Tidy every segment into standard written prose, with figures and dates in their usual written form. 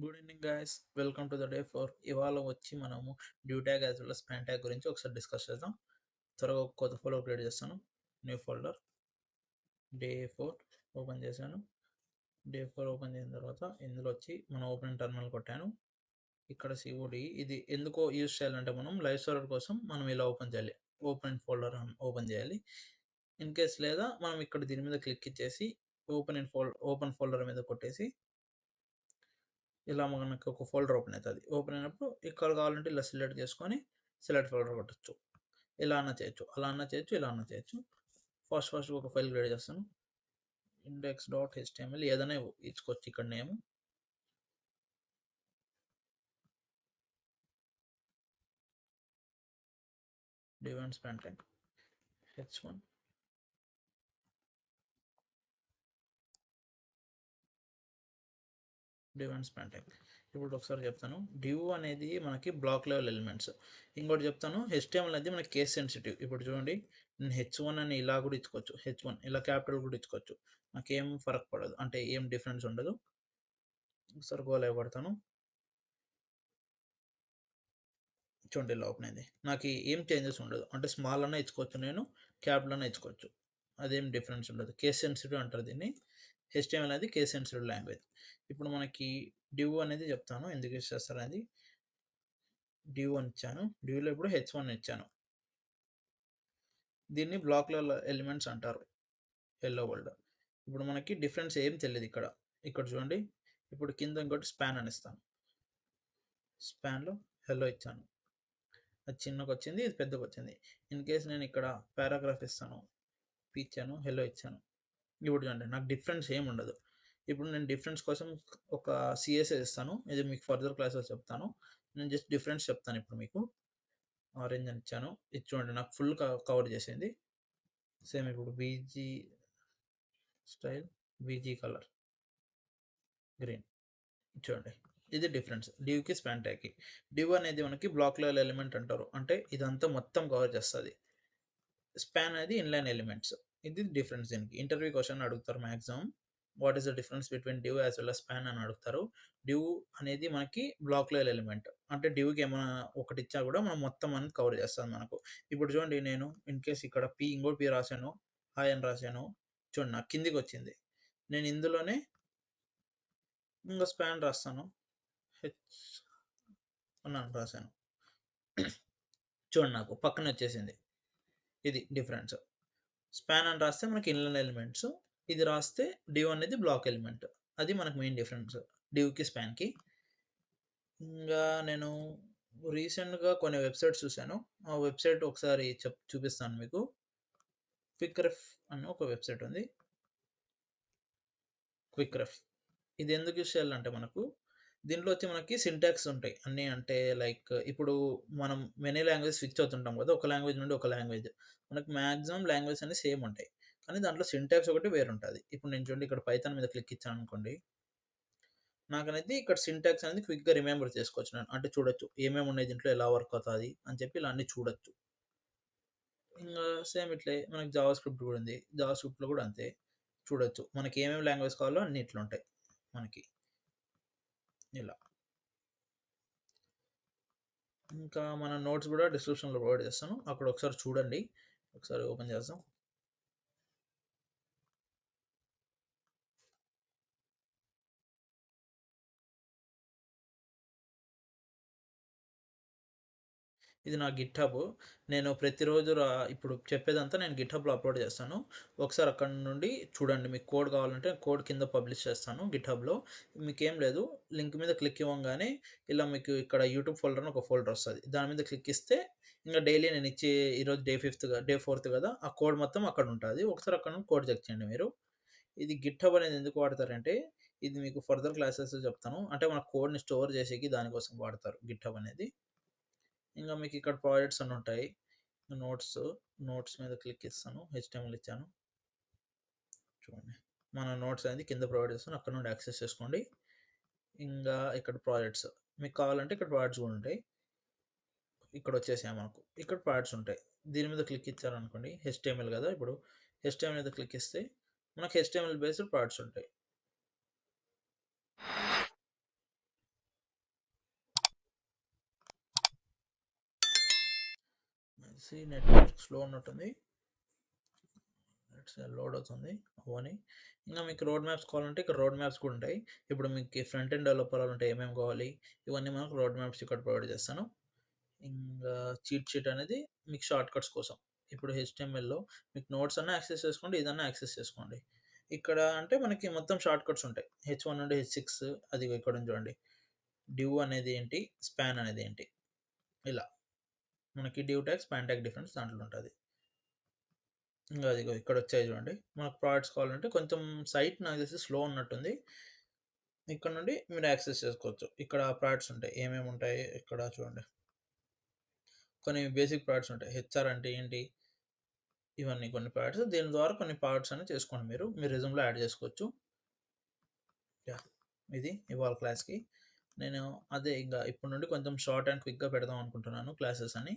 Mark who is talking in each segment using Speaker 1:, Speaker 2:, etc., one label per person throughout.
Speaker 1: Good evening guys, welcome to the day 4. ఇవాళ వచ్చి మనము due tag as well as span tag గురించి ఒకసారి డిస్కస్ చేద్దాం. త్వరగా ఒక కొత్త ఫోల్డర్ క్రియేట్ చేస్తాను. న్యూ ఫోల్డర్ డే 4 ఓపెన్ చేశాను. డే 4 ఓపెన్ చేసిన తర్వాత ఇందులో వచ్చి మనం ఓపెన్ టర్మినల్ కొట్టాను. ఇక్కడ సిఓడి ఇది ఎందుకో యూజ్ చేయాలంటే మనం లైవ్ సర్వర్ కోసం మనం ఇలా ఓపెన్ చేయాలి. ఓపెన్ ఫోల్డర్ ఓపెన్ చేయాలి. ఇన్ కేస్ లేదా మనం ఇక్కడ దీని మీద క్లిక్ ఇచ్చేసి ఓపెన్ ఫోల్డర్ మీద కొట్టేసి ఇలా మనకు ఒక ఫోల్డర్ ఓపెన్ అవుతుంది. ఓపెన్ అయినప్పుడు ఇక్కడ కావాలంటే ఇలా సెలెక్ట్ చేసుకొని సెలెక్ట్ ఫోల్డర్ కొట్టచ్చు. ఇలా అన్న చేయొచ్చు, అలా అన్న చేయొచ్చు, ఇలా అన్న చేయొచ్చు. ఫస్ట్ ఒక ఫైల్ క్రియేట్ చేస్తాను. index.html ఏదైనా ఇచ్చుకోవచ్చు. ఇక్కడ name div and span time h1 div and span time. ఇప్పుడు ఒకసారి చెప్తాను. డివ్ అనేది మనకి బ్లాక్ లెవెల్ ఎలిమెంట్స్. ఇంకోటి చెప్తాను, HTML అనేది మనకి కేస్ సెన్సిటివ్. ఇప్పుడు చూడండి, నేను h1 అని ఇలా కూడా ఇచ్చుకోవచ్చు, h1 ఇలా క్యాపిటల్ కూడా ఇచ్చుకోవచ్చు. నాకేం ఫరక్ పడదు, అంటే ఏం డిఫరెన్స్ ఉండదు. ఒకసారి గోల్ అయిపడతాను. చూడండి ఇలా ఓపెన్ అయింది. నాకు ఏం చేంజెస్ ఉండదు, అంటే స్మాల్ అన్న ఇచ్చుకోవచ్చు, నేను క్యాపిటల్ అన్న ఇచ్చుకోవచ్చు. అదేం డిఫరెన్స్ ఉండదు. కేస్ సెన్సిటివ్ అంటారు దీన్ని. HTML అనేది కేస్ సెన్సిటివ్ లాంగ్వేజ్. ఇప్పుడు మనకి డివ్ అనేది చెప్తాను ఎందుకు యూస్ చేస్తారు అనేది. డివ్ అని ఇచ్చాను, డివ్లో ఇప్పుడు h1 ఇచ్చాను. దీన్ని బ్లాక్ ఎలిమెంట్స్ అంటారు, ఎల్లో వరల్డ్. ఇప్పుడు మనకి డిఫరెన్స్ ఏం తెలియదు ఇక్కడ. ఇక్కడ చూడండి, ఇప్పుడు కింద ఇంకోటి స్పాన్ అని ఇస్తాను. స్పాన్లో హెల్లో ఇచ్చాను, అది చిన్నగా వచ్చింది, ఇది పెద్దగా వచ్చింది. ఇన్ కేస్ నేను ఇక్కడ పారాగ్రాఫ్ ఇస్తాను, ఇచ్చాను, హెల్లో ఇచ్చాను. ఇప్పుడు చూడండి, నాకు డిఫరెన్స్ ఏమి ఉండదు. ఇప్పుడు నేను డిఫరెన్స్ కోసం ఒక CSS ఇస్తాను, ఇది మీకు ఫర్దర్ క్లాసెస్ చెప్తాను. నేను జస్ట్ డిఫరెన్స్ చెప్తాను. ఇప్పుడు మీకు ఆరెంజ్ అని ఇచ్చాను, ఇది చూడండి నాకు ఫుల్ కవర్ చేసింది. సేమ్ ఇప్పుడు BG style, BG colour green, చూడండి ఇది డిఫరెన్స్ డివ్కి స్పాన్ ట్యాగ్కి. డివ్ అనేది మనకి బ్లాక్ లెవెల్ ఎలిమెంట్ అంటారు, అంటే ఇదంతా మొత్తం కవర్ చేస్తుంది. స్పాన్ అనేది ఇన్లైన్ ఎలిమెంట్స్. ఇది డిఫరెన్స్. దీనికి ఇంటర్వ్యూ క్వశ్చన్ అడుగుతారు maximum, what is the difference between div as well as span అని అడుగుతారు. డివ్ అనేది మనకి బ్లాక్ లెవెల్ ఎలిమెంట్, అంటే డివ్కి ఏమైనా ఒకటి ఇచ్చా కూడా మనం మొత్తం అనేది కవర్ చేస్తుంది మనకు. ఇప్పుడు చూడండి, నేను ఇన్ కేస్ ఇక్కడ ఇంకోటి పి రాశాను, హాయ్ అని రాశాను, చూడండి నాకు కిందికి వచ్చింది. నేను ఇందులోనే ఇంకో స్పాన్ రాస్తాను, హెచ్ అని రాశాను, చూడండి నాకు పక్కన వచ్చేసింది. ఇది డిఫరెన్స్. స్పాన్ అని రాస్తే మనకి ఇన్లైన్ ఎలిమెంట్స్, ఇది రాస్తే డివ్ అనేది బ్లాక్ ఎలిమెంట్. అది మనకు మెయిన్ డిఫరెన్స్ డివ్కి స్పాన్కి. ఇంకా నేను రీసెంట్గా కొన్ని వెబ్సైట్స్ చూశాను. ఆ వెబ్సైట్ ఒకసారి చూపిస్తాను మీకు. క్విక్ రెఫ్ అని ఒక వెబ్సైట్ ఉంది, క్విక్ రెఫ్. ఇది ఎందుకు యూస్ చేయాలంటే మనకు దీంట్లో వచ్చి మనకి సింటాక్స్ ఉంటాయి అన్నీ. అంటే లైక్ ఇప్పుడు మనం మెనీ లాంగ్వేజ్ స్విచ్ అవుతుంటాం కదా, ఒక లాంగ్వేజ్ నుండి ఒక లాంగ్వేజ్. మనకు మ్యాక్సిమం లాంగ్వేజ్ అన్ని సేమ్ ఉంటాయి, కానీ దాంట్లో సింటాక్స్ ఒకటి వేరు ఉంటుంది. ఇప్పుడు నేను చూడండి, ఇక్కడ పైథాన్ మీద క్లిక్ ఇచ్చాను అనుకోండి, నాకనేది ఇక్కడ సింటాక్స్ అనేది క్విక్గా రిమెంబర్ చేసుకోవచ్చు నేను. అంటే చూడొచ్చు ఏమేమి ఉన్నాయి దీంట్లో, ఎలా వర్క్ అవుతుంది అని చెప్పి ఇలా అన్ని చూడొచ్చు. ఇంకా సేమ్ ఇట్లే మనకి జావా స్క్రిప్ట్ కూడా ఉంది. జావా స్క్రిప్ట్లో కూడా అంతే చూడొచ్చు, మనకి ఏమేమి లాంగ్వేజ్ కావాలో అన్ని ఇట్లా ఉంటాయి మనకి ఇలా. ఇంకా మన నోట్స్ కూడా డిస్క్రిప్షన్లో ప్రొవైడ్ చేస్తాను, అక్కడ ఒకసారి చూడండి. ఒకసారి ఓపెన్ చేద్దాం. ఇది నా గిట్హబ్. నేను ప్రతిరోజు ఇప్పుడు చెప్పేదంతా నేను గిట్హబ్లో అప్లోడ్ చేస్తాను. ఒకసారి అక్కడ నుండి చూడండి. మీకు కోడ్ కావాలంటే కోడ్ కింద పబ్లిష్ చేస్తాను గిట్హబ్లో. మీకేం లేదు, లింక్ మీద క్లిక్ ఇవ్వగానే ఇలా మీకు ఇక్కడ యూట్యూబ్ ఫోల్డర్ అని ఒక ఫోల్డర్ వస్తుంది. దాని మీద క్లిక్ ఇస్తే ఇంకా డైలీ నేను ఇచ్చే, ఈరోజు డే 4 కదా, ఆ కోడ్ మొత్తం అక్కడ ఉంటుంది. ఒకసారి అక్కడ నుండి కోడ్ చెక్ చేయండి మీరు. ఇది గిట్హబ్ అనేది ఎందుకు వాడతారంటే, ఇది మీకు ఫర్దర్ క్లాసెస్ చెప్తాను. అంటే మన కోడ్ని స్టోర్ చేసేకి దానికోసం వాడతారు గిట్హబ్ అనేది. ఇంకా మీకు ఇక్కడ ప్రాజెక్ట్స్ అని ఉంటాయి. నోట్స్ మీద క్లిక్ ఇస్తాను, HTML ఇచ్చాను, చూడండి మన నోట్స్ అనేది కింద ప్రొవైడ్ చేస్తాను, అక్కడ నుండి యాక్సెస్ చేసుకోండి. ఇంకా ఇక్కడ ప్రాజెక్ట్స్ మీకు కావాలంటే ఇక్కడ ప్రాజెక్ట్స్ కూడా ఉంటాయి. ఇక్కడ వచ్చేసాయి మనకు, ఇక్కడ ప్రాజెక్ట్స్ ఉంటాయి. దీని మీద క్లిక్ ఇచ్చారనుకోండి, HTML కదా, ఇప్పుడు HTML మీద క్లిక్ ఇస్తే మనకు HTML బేస్డ్ ప్రాజెక్ట్స్ ఉంటాయి. నెట్వర్క్ స్లో ఉన్నట్టుంది. లోడ్ అవుతుంది అవని. ఇంకా మీకు రోడ్ మ్యాప్స్ కావాలంటే ఇక్కడ రోడ్ మ్యాప్స్ కూడా ఉంటాయి. ఇప్పుడు మీకు ఫ్రంట్ ఎండ్ డెవలపర్ అంటే ఏమేమి కావాలి ఇవన్నీ మనకు రోడ్ మ్యాప్స్ ఇక్కడ ప్రొవైడ్ చేస్తాను. ఇంకా చీట్ షీట్ అనేది మీకు షార్ట్ కట్స్ కోసం. ఇప్పుడు హెచ్టిఎంఎల్లో మీకు నోట్స్ అన్నా యాక్సెస్ చేసుకోండి, ఇదన్నా యాక్సెస్ చేసుకోండి. ఇక్కడ అంటే మనకి మొత్తం షార్ట్ కట్స్ ఉంటాయి. H1 నుండి H6 అది ఇక్కడ చూడండి. డ్యూ అనేది ఏంటి, స్పాన్ అనేది ఏంటి, ఇలా మనకి due tag span tag difference దాంట్లో ఉంటుంది. ఇంకా అది ఇక్కడ వచ్చాయి చూడండి. మనకు ప్రోడక్ట్స్ కావాలంటే కొంచెం సైట్ నాకు తెలిసి స్లో ఉన్నట్టుంది. ఇక్కడ నుండి మీరు యాక్సెస్ చేసుకోవచ్చు. ఇక్కడ ప్రోడక్ట్స్ ఉంటాయి, ఏమేమి ఉంటాయి ఇక్కడ చూడండి. కొన్ని బేసిక్ ప్రోడక్ట్స్ ఉంటాయి. హెచ్ఆర్ అంటే ఏంటి, ఇవన్నీ కొన్ని ప్రోడక్ట్స్. దీని ద్వారా కొన్ని ప్రోడక్ట్స్ అని చేసుకోండి, మీరు రెజ్యూమ్లో యాడ్ చేసుకోవచ్చు. ఇది ఇవాళ క్లాస్కి నేను అదే ఇంకా ఇప్పటి నుండి కొంచెం షార్ట్ అండ్ క్విక్గా పెడదాం అనుకుంటున్నాను క్లాసెస్ అని.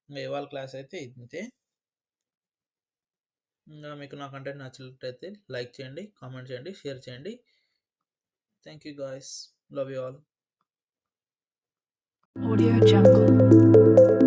Speaker 1: ఇంకా ఇవాళ క్లాస్ అయితే ఇంతే. ఇంకా మీకు నా కంటెంట్ నచ్చినట్లయితే లైక్ చేయండి, కామెంట్ చేయండి, షేర్ చేయండి. Thank you guys, love you all.
Speaker 2: Audio Jungle.